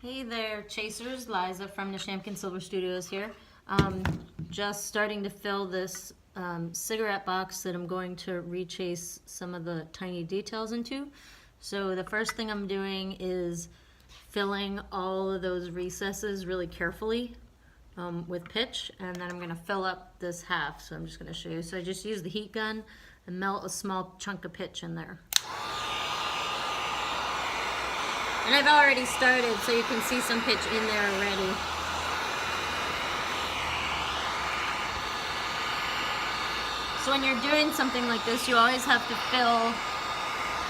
Hey there, chasers. Liza from the Shampkin Silver Studios here. Just starting to fill this cigarette box that I'm going to rechase some of the tiny details into. So the first thing I'm doing is filling all of those recesses really carefully with pitch, and then I'm going to fill up this half. So I'm just going to show you. So I just use the heat gun and melt a small chunk of pitch in there. And I've already started, so you can see some pitch in there already. So when you're doing something like this, you always have to fill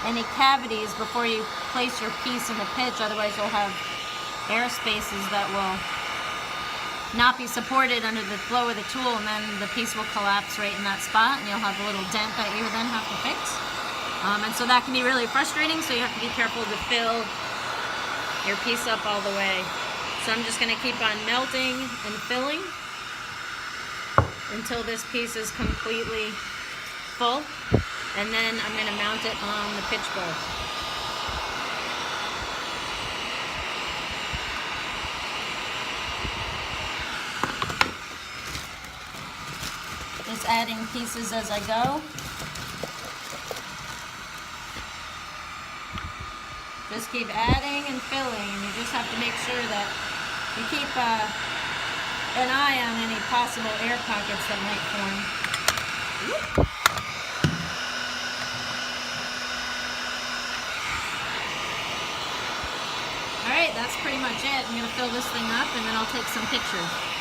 any cavities before you place your piece in the pitch, otherwise you'll have air spaces that will not be supported under the flow of the tool, and then the piece will collapse right in that spot, and you'll have a little dent that you then have to fix. And so that can be really frustrating, so you have to be careful to fill your piece up all the way. So I'm just going to keep on melting and filling until this piece is completely full, and then I'm going to mount it on the pitch bowl. Just adding pieces as I go. Just keep adding and filling, and you just have to make sure that you keep an eye on any possible air pockets that might form. Alright, that's pretty much it. I'm going to fill this thing up and then I'll take some pictures.